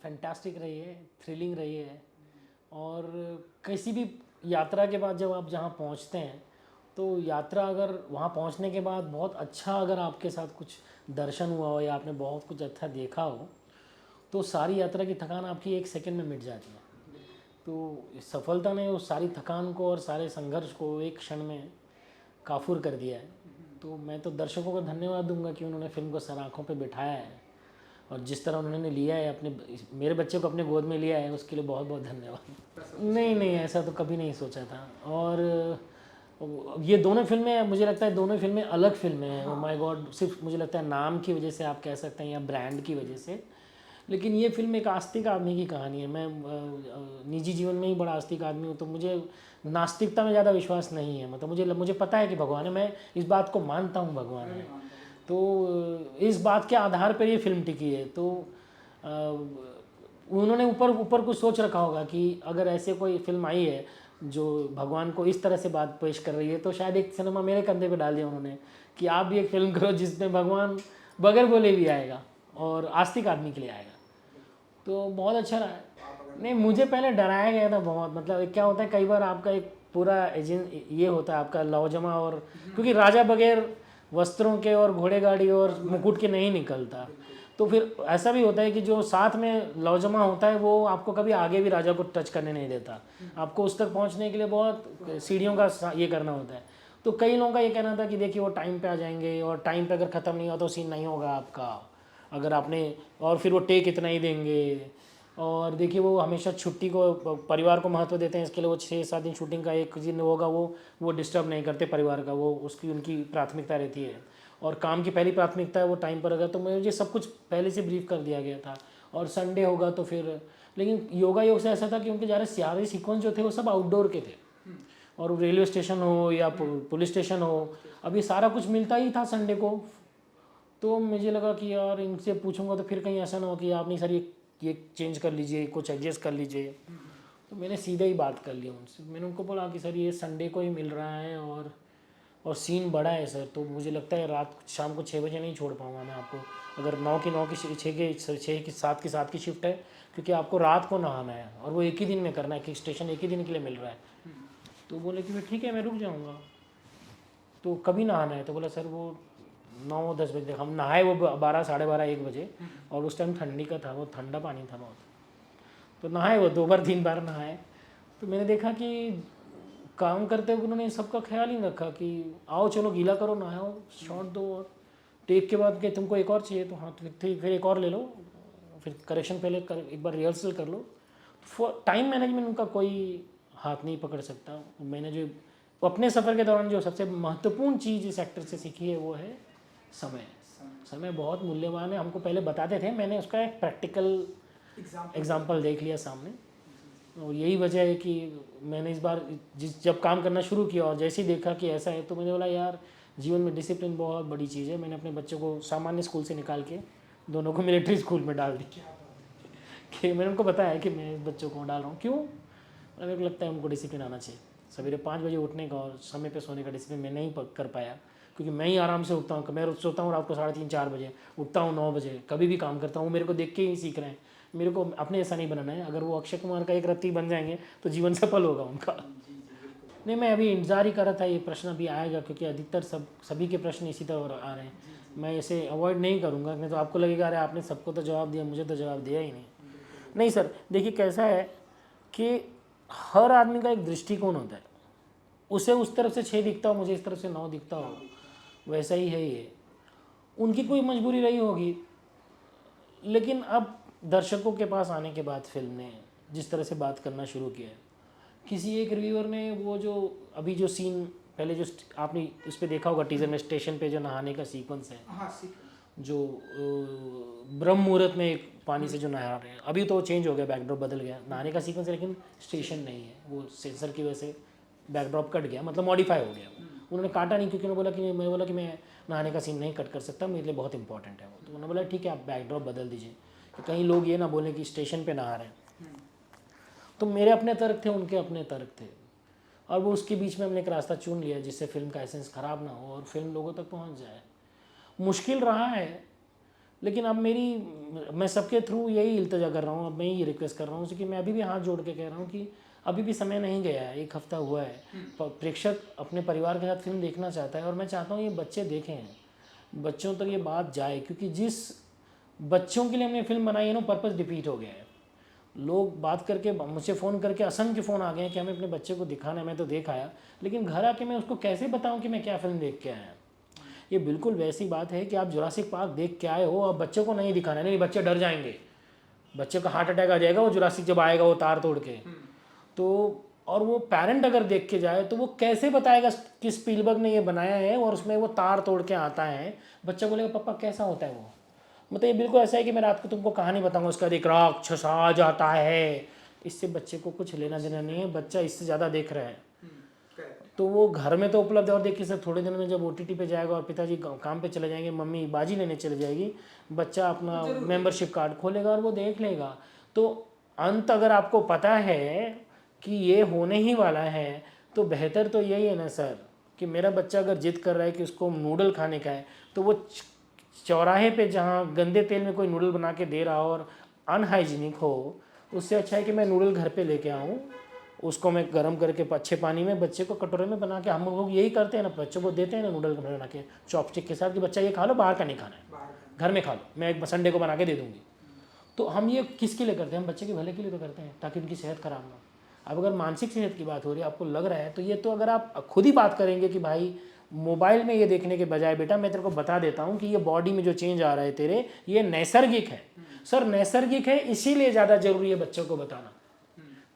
Fantastic रही है, thrilling रही है। और किसी भी यात्रा के बाद जब आप जहाँ पहुँचते हैं तो यात्रा अगर वहाँ पहुँचने के बाद बहुत अच्छा अगर आपके साथ कुछ दर्शन हुआ हो या आपने बहुत कुछ अच्छा देखा हो तो सारी यात्रा की थकान आपकी एक सेकंड में मिट जाती है। तो इस सफलता ने उस सारी थकान को और सारे संघर्ष को एक क्षण में काफूर कर दिया है। तो मैं तो दर्शकों को धन्यवाद दूंगा कि उन्होंने फिल्म को सर आँखों पे बिठाया है और जिस तरह उन्होंने लिया है अपने मेरे बच्चे को अपने गोद में लिया है उसके लिए बहुत बहुत धन्यवाद। नहीं नहीं, ऐसा तो कभी नहीं सोचा था। और ये दोनों फिल्में मुझे लगता है दोनों फिल्में अलग फिल्में हैं। ओ माय गॉड, सिर्फ मुझे लगता है नाम की वजह से आप कह सकते हैं या ब्रांड की वजह से, लेकिन ये फिल्म एक आस्तिक आदमी की कहानी है। मैं निजी जीवन में ही बड़ा आस्तिक आदमी हूँ तो मुझे नास्तिकता में ज़्यादा विश्वास नहीं है। मतलब मुझे पता है कि भगवान है, मैं इस बात को मानता हूँ भगवान है। तो इस बात के आधार पर ये फिल्म टिकी है। तो उन्होंने ऊपर ऊपर कुछ सोच रखा होगा कि अगर ऐसे कोई फिल्म आई है जो भगवान को इस तरह से बात पेश कर रही है तो शायद एक सिनेमा मेरे कंधे पे डाल दिया उन्होंने कि आप भी एक फिल्म करो जिसमें भगवान बगैर बोले भी आएगा और आस्तिक आदमी के लिए आएगा। तो बहुत अच्छा रहा है। नहीं, मुझे पहले डराया गया था बहुत। मतलब क्या होता है कई बार आपका एक पूरा एजेंट ये होता है आपका लौजमा, और क्योंकि राजा बगैर वस्त्रों के और घोड़े गाड़ी और मुकुट के नहीं निकलता। तो फिर ऐसा भी होता है कि जो साथ में लौजमा होता है वो आपको कभी आगे भी राजा को टच करने नहीं देता। आपको उस तक पहुंचने के लिए बहुत सीढ़ियों का ये करना होता है। तो कई लोगों का ये कहना था कि देखिए वो टाइम पे आ जाएंगे और टाइम पे अगर ख़त्म नहीं हुआ तो सीन नहीं होगा आपका, अगर आपने, और फिर वो टेक इतना ही देंगे। और देखिए वो हमेशा छुट्टी को परिवार को महत्व देते हैं, इसके लिए वो 6-7 दिन शूटिंग का एक दिन होगा वो डिस्टर्ब नहीं करते परिवार का, वो उसकी उनकी प्राथमिकता रहती है। और काम की पहली प्राथमिकता है वो टाइम पर अगर, तो मुझे सब कुछ पहले से ब्रीफ कर दिया गया था। और संडे होगा तो फिर, लेकिन योगा योग से ऐसा था कि उनके सारे सीक्वेंस जो थे वो सब आउटडोर के थे। और रेलवे स्टेशन हो या पुलिस स्टेशन हो, अभी सारा कुछ मिलता ही था संडे को। तो मुझे लगा कि यार इनसे पूछूंगा तो फिर कहीं ऐसा ना हो कि आप नहीं सर ये चेंज कर लीजिए, कुछ एडजस्ट कर लीजिए। तो मैंने सीधे ही बात कर ली उनसे। मैंने उनको बोला कि सर ये संडे को ही मिल रहा है और सीन बड़ा है सर, तो मुझे लगता है रात शाम को 6 बजे नहीं छोड़ पाऊँगा मैं आपको। अगर 9 की 9 की 6 की 7 की शिफ्ट है, क्योंकि आपको रात को नहाना है और वो एक ही दिन में करना है कि स्टेशन एक ही दिन के लिए मिल रहा है। तो बोले कि फिर ठीक है मैं रुक जाऊँगा। तो कभी नहाना है? तो बोला सर वो 9-10 बजे तक। हम नहाए वो 12-12:30-1 बजे, और उस टाइम ठंडी का था, वो ठंडा पानी था बहुत। तो नहाए वो 2 बार 3 बार नहाए। तो मैंने देखा कि काम करते हुए उन्होंने सबका ख्याल ही रखा कि आओ चलो गीला करो, नहाओ, शॉट दो, और टेक के बाद कि तुमको एक और चाहिए तो हाँ तो फिर एक और ले लो, फिर करेक्शन पहले एक बार रिहर्सल कर लो। टाइम मैनेजमेंट उनका कोई हाथ नहीं पकड़ सकता। मैंने जो अपने सफ़र के दौरान जो सबसे महत्वपूर्ण चीज़ इस एक्टर से सीखी है वो है समय। समय बहुत मूल्यवान है, हमको पहले बताते थे, मैंने उसका एक प्रैक्टिकल एग्जाम्पल देख लिया सामने। और यही वजह है कि मैंने इस बार जब काम करना शुरू किया और जैसे ही देखा कि ऐसा है तो मैंने बोला यार जीवन में डिसिप्लिन बहुत बड़ी चीज़ है। मैंने अपने बच्चों को सामान्य स्कूल से निकाल के दोनों को मिलिट्री स्कूल में डाल दी कि मैंने उनको बताया कि मैं बच्चों को डाल रहा हूँ। क्यों? मेरे को लगता है उनको डिसिप्लिन आना चाहिए। सवेरे 5 बजे उठने का और समय पे सोने का डिसिप्लिन मैं नहीं कर पाया, क्योंकि मैं ही आराम से उठता हूँ। मैं सोता हूँ रात को 3:30-4 बजे, उठता हूँ 9 बजे, कभी भी काम करता हूँ। मेरे को देख के ही सीख रहे हैं, मेरे को अपने ऐसा नहीं बनाना है। अगर वो अक्षय कुमार का एक रत्ती बन जाएंगे तो जीवन सफल होगा उनका। नहीं, मैं अभी इंतज़ार ही कर रहा था ये प्रश्न अभी आएगा, क्योंकि अधिकतर सभी के प्रश्न इसी तरह आ रहे हैं। मैं इसे अवॉइड नहीं करूँगा, नहीं तो आपको लगेगा अरे आपने सबको तो जवाब दिया, मुझे तो जवाब दिया ही नहीं। नहीं सर, देखिए कैसा है कि हर आदमी का एक दृष्टिकोण होता है। उसे उस तरफ से 6 दिखता हो, मुझे इस तरफ से 9 दिखता हो, वैसा ही है ये। उनकी कोई मजबूरी रही होगी, लेकिन अब दर्शकों के पास आने के बाद फिल्म ने जिस तरह से बात करना शुरू किया है, किसी एक रिव्यूअर ने वो जो अभी जो सीन पहले जो आपने इस पर देखा होगा टीजर में, स्टेशन पे जो नहाने का सीक्वेंस है, जो ब्रह्म मुहूर्त में एक पानी से जो नहा रहे हैं, अभी तो चेंज हो गया, बैकड्रॉप बदल गया, नहाने का सीक्वेंस है लेकिन स्टेशन नहीं है, वो सेंसर की वजह से बैकड्रॉप कट गया, मतलब मॉडिफाई हो गया। उन्होंने काटा नहीं, क्योंकि उन्होंने बोला कि मैं नहाने का सीन नहीं कट कर सकता, मेरे लिए बहुत इंपॉर्टेंट है वो। तो उन्होंने बोला ठीक है आप बैकड्रॉप बदल दीजिए कि कहीं लोग ये ना बोलें कि स्टेशन पे नहा रहे हैं। तो मेरे अपने तर्क थे, उनके अपने तर्क थे, और वो उसके बीच में हमने एक रास्ता चुन लिया जिससे फिल्म का एसेंस ख़राब ना हो और फिल्म लोगों तक पहुंच जाए। मुश्किल रहा है, लेकिन अब मैं सबके थ्रू यही इल्तजा कर रहा हूँ, अब मैं यही रिक्वेस्ट कर रहा हूँ कि मैं अभी भी हाथ जोड़ के कह रहा हूँ कि अभी भी समय नहीं गया है, 1 हफ्ता हुआ है, प्रेक्षक अपने परिवार के साथ फिल्म देखना चाहता है और मैं चाहता हूँ ये बच्चे देखें, बच्चों तक ये बात जाए, क्योंकि जिस बच्चों के लिए हमने फिल्म बनाई है ना, पर्पस डिफीट हो गया है। लोग बात करके मुझे फ़ोन करके असंख्य फ़ोन आ गए हैं कि हमें अपने बच्चे को दिखाना है, मैं तो देख आया, लेकिन घर आके मैं उसको कैसे बताऊं कि मैं क्या फ़िल्म देख के आया। ये बिल्कुल वैसी बात है कि आप जुरासिक पार्क देख के आए हो, अब बच्चों को नहीं दिखाना है, नहीं बच्चे डर जाएंगे, बच्चे का हार्ट अटैक आ जाएगा वो जुरासिक जब आएगा वो तार तोड़ के। तो और वो पेरेंट अगर देख के जाए तो वो कैसे बताएगा कि स्पीलबर्ग ने ये बनाया है और उसमें वो तार तोड़ के आता है, बच्चा बोलेगा पापा कैसा होता है वो। मतलब ये बिल्कुल ऐसा है कि मैं रात को तुमको कहानी बताऊंगा, उसका एक राक्षस आ जाता है, इससे बच्चे को कुछ लेना देना नहीं है, बच्चा इससे ज़्यादा देख रहा है। तो वो घर में तो उपलब्ध है और देखिए सर थोड़े दिन में जब OTT पे जाएगा और पिताजी काम पे चले जाएंगे, मम्मी बाजी लेने चले जाएगी, बच्चा अपना मेंबरशिप कार्ड खोलेगा और वो देख लेगा। तो अंत अगर आपको पता है कि ये होने ही वाला है तो बेहतर तो यही है ना सर कि मेरा बच्चा अगर जिद कर रहा है कि उसको नूडल खाने का है तो वो चौराहे पे जहाँ गंदे तेल में कोई नूडल बना के दे रहा हो और अनहाइजीनिक हो, उससे अच्छा है कि मैं नूडल घर पे लेके आऊँ, उसको मैं गर्म करके अच्छे पानी में बच्चे को कटोरे में बना के, हम लोग यही करते हैं ना, बच्चों को देते हैं ना नूडल बना के चॉपस्टिक के साथ कि बच्चा ये खा लो, बाहर का नहीं खाना है, घर में खा लो, मैं एक संडे को बना के दे दूँगी। तो हम ये किसके लिए करते हैं? हम बच्चे के भले के लिए तो करते हैं ताकि उनकी सेहत खराब ना हो। अब अगर मानसिक सेहत की बात हो रही है, आपको लग रहा है, तो ये तो अगर आप खुद ही बात करेंगे कि भाई मोबाइल में ये देखने के बजाय बेटा मैं तेरे को बता देता हूँ कि ये बॉडी में जो चेंज आ रहा है तेरे, ये नैसर्गिक है। सर नैसर्गिक है इसीलिए ज़्यादा जरूरी है बच्चों को बताना।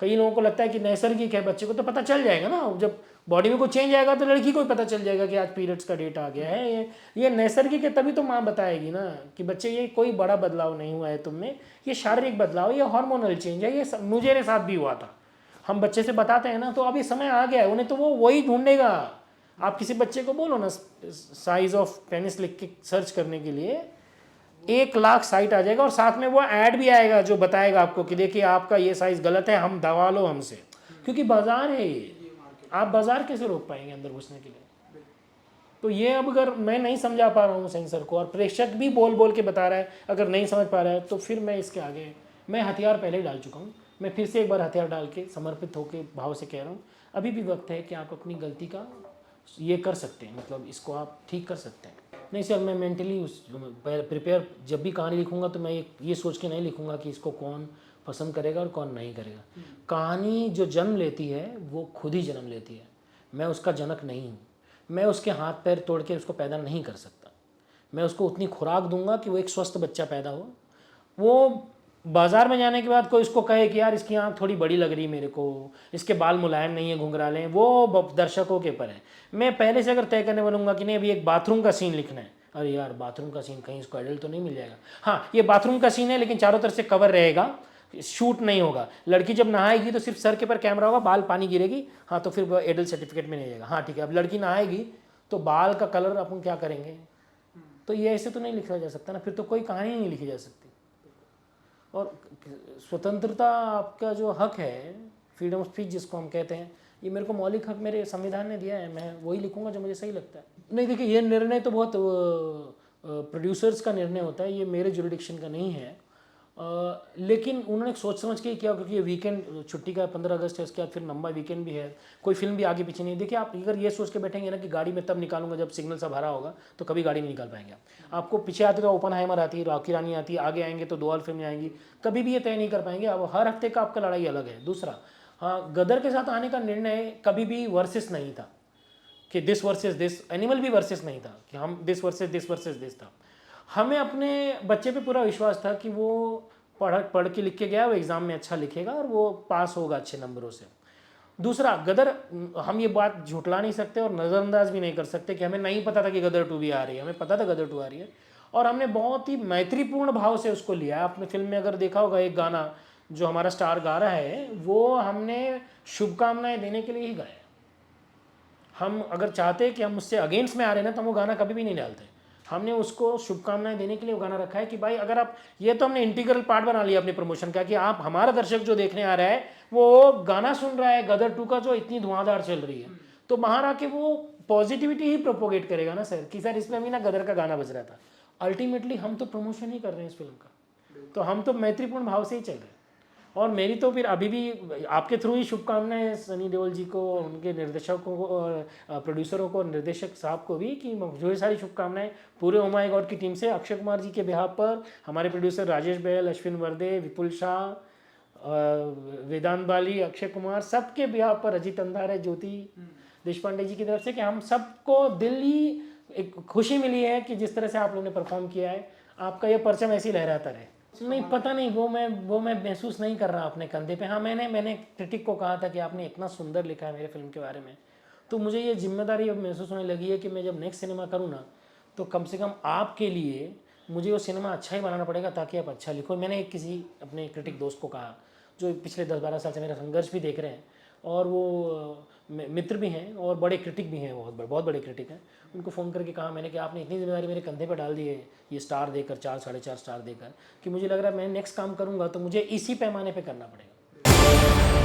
कई लोगों को लगता है कि नैसर्गिक है, बच्चे को तो पता चल जाएगा ना, जब बॉडी में कोई चेंज आएगा तो लड़की को भी पता चल जाएगा कि आज पीरियड्स का डेट आ गया है, ये नैसर्गिक है, तभी तो माँ बताएगी ना कि बच्चे ये कोई बड़ा बदलाव नहीं हुआ है तुम में, ये शारीरिक बदलाव, ये हार्मोनल चेंज है, ये मेरे साथ भी हुआ था। हम बच्चे से बताते हैं ना, तो अभी समय आ गया है उन्हें, तो वो वही ढूंढेगा। आप किसी बच्चे को बोलो ना साइज ऑफ पेनिस लिख के सर्च करने के लिए, 1 लाख साइट आ जाएगा और साथ में वो ऐड भी आएगा जो बताएगा आपको कि देखिए आपका ये साइज गलत है, हम दवा लो हमसे, क्योंकि बाजार है ये, आप बाजार कैसे रोक पाएंगे अंदर घुसने के लिए। तो ये अब अगर मैं नहीं समझा पा रहा हूँ सेंसर को और प्रेक्षक भी बोल बोल के बता रहा है, अगर नहीं समझ पा रहा है तो फिर मैं इसके आगे, मैं हथियार पहले ही डाल चुका हूँ, मैं फिर से एक बार हथियार डाल के समर्पित होकर भाव से कह रहा हूँ, अभी भी वक्त है कि आप अपनी गलती का ये कर सकते हैं, मतलब इसको आप ठीक कर सकते हैं। नहीं सर मैं मेंटली प्रिपेयर, जब भी कहानी लिखूंगा तो मैं ये सोच के नहीं लिखूंगा कि इसको कौन पसंद करेगा और कौन नहीं करेगा। कहानी जो जन्म लेती है वो खुद ही जन्म लेती है, मैं उसका जनक नहीं हूँ, मैं उसके हाथ पैर तोड़ के उसको पैदा नहीं कर सकता। मैं उसको उतनी खुराक दूंगा कि वो एक स्वस्थ बच्चा पैदा हो। वो बाजार में जाने के बाद कोई इसको कहे कि यार इसकी आँख थोड़ी बड़ी लग रही है मेरे को, इसके बाल मुलायम नहीं है, घुंघराले हैं, वो दर्शकों के पर है। मैं पहले से अगर तय करने बनूंगा कि नहीं अभी एक बाथरूम का सीन लिखना है, अरे यार बाथरूम का सीन कहीं इसको एडल्ट तो नहीं मिल जाएगा, हाँ ये बाथरूम का सीन है लेकिन चारों तरफ से कवर रहेगा, शूट नहीं होगा, लड़की जब नहाएगी तो सिर्फ सर के पर कैमरा होगा, बाल पानी गिरेगी, हाँ तो फिर वो एडल्ट सर्टिफिकेट में नहीं जाएगा, हाँ ठीक है। अब लड़की नहाएगी तो बाल का कलर अपन क्या करेंगे, तो ये ऐसे तो नहीं लिखा जा सकता ना, फिर तो कोई कहानी नहीं लिखी जा सकती। और स्वतंत्रता आपका जो हक है, फ्रीडम ऑफ स्पीच जिसको हम कहते हैं, ये मेरे को मौलिक हक मेरे संविधान ने दिया है, मैं वही लिखूंगा जो मुझे सही लगता है। नहीं देखिए ये निर्णय तो बहुत प्रोड्यूसर्स का निर्णय होता है, ये मेरे जुरिडिक्शन का नहीं है, लेकिन उन्होंने सोच समझ के किया, क्योंकि ये वीकेंड छुट्टी का 15 अगस्त है, उसके बाद फिर लंबा वीकेंड भी है, कोई फिल्म भी आगे पीछे नहीं। देखिए आप अगर ये सोच के बैठेंगे ना कि गाड़ी में तब निकालूंगा जब सिग्नल सब हरा होगा, तो कभी गाड़ी नहीं निकाल पाएंगे आप। आपको पीछे आते तो ओपनहाइमर आती है, रॉकी रानी आती है, आगे आएंगे तो 2 और फिल्में आएंगी, कभी भी ये तय नहीं कर पाएंगे। अब हर हफ्ते का आपका लड़ाई अलग है। दूसरा, हाँ गदर के साथ आने का निर्णय कभी भी वर्सेस नहीं था कि दिस वर्सेस दिस, एनिमल भी वर्सेस नहीं था कि हम दिस वर्सेस दिस था। हमें अपने बच्चे पे पूरा विश्वास था कि वो पढ़ के लिख के गया, वो एग्ज़ाम में अच्छा लिखेगा और वो पास होगा अच्छे नंबरों से। दूसरा, गदर, हम ये बात झुटला नहीं सकते और नज़रअंदाज भी नहीं कर सकते कि हमें नहीं पता था कि गदर 2 भी आ रही है, हमें पता था गदर 2 आ रही है और हमने बहुत ही मैत्रीपूर्ण भाव से उसको लिया। आपने फिल्म में अगर देखा होगा एक गाना जो हमारा स्टार गा रहा है, वो हमने शुभकामनाएं देने के लिए ही गाया। हम अगर चाहते कि हम उससे अगेंस्ट में आ रहे ना तो हम वो गाना कभी भी नहीं डालते, हमने उसको शुभकामनाएं देने के लिए वो गाना रखा है कि भाई अगर आप, ये तो हमने इंटीग्रल पार्ट बना लिया अपने प्रमोशन का कि आप, हमारा दर्शक जो देखने आ रहा है वो गाना सुन रहा है गदर 2 का जो इतनी धुआंधार चल रही है, तो बाहर आके वो पॉजिटिविटी ही प्रोपोगेट करेगा ना सर, कि सर इसमें अभी ना गदर का गाना बज रहा था अल्टीमेटली हम तो प्रमोशन ही कर रहे हैं इस फिल्म का, तो हम तो मैत्रीपूर्ण भाव से ही चल रहे हैं। और मेरी तो फिर अभी भी आपके थ्रू ही शुभकामनाएं सनी देओल जी को, उनके निर्देशकों को और प्रोड्यूसरों को और निर्देशक साहब को भी, कि ढेर सारी शुभकामनाएं पूरे ओ माय गॉड की टीम से, अक्षय कुमार जी के बिहाफ पर, हमारे प्रोड्यूसर राजेश बैल, अश्विन वर्दे, विपुल शाह, वेदांत बाली, अक्षय कुमार, सबके बिहाफ पर, अजीत अंधारे, ज्योति देशपांडे जी की तरफ से, कि हम सबको दिल्ली एक खुशी मिली है कि जिस तरह से आप लोगों ने परफॉर्म किया है, आपका ये परचम ऐसे ही लहराता रहे। नहीं पता नहीं, वो मैं महसूस नहीं कर रहा अपने कंधे पे। हाँ, मैंने क्रिटिक को कहा था कि आपने इतना सुंदर लिखा है मेरे फिल्म के बारे में, तो मुझे ये जिम्मेदारी अब महसूस होने लगी है कि मैं जब नेक्स्ट सिनेमा करूँ ना, तो कम से कम आपके लिए मुझे वो सिनेमा अच्छा ही बनाना पड़ेगा ताकि आप अच्छा लिखो। मैंने किसी अपने क्रिटिक दोस्त को कहा, जो पिछले 10-12 साल से मेरा संघर्ष भी देख रहे हैं, और वो मित्र भी हैं और बड़े क्रिटिक भी हैं, बहुत बड़े क्रिटिक हैं। उनको फ़ोन करके कहा मैंने कि आपने इतनी जिम्मेदारी मेरे कंधे पर डाल दी है, ये स्टार देकर, 4-4.5 स्टार देकर, कि मुझे लग रहा है मैं नेक्स्ट काम करूँगा तो मुझे इसी पैमाने पे करना पड़ेगा।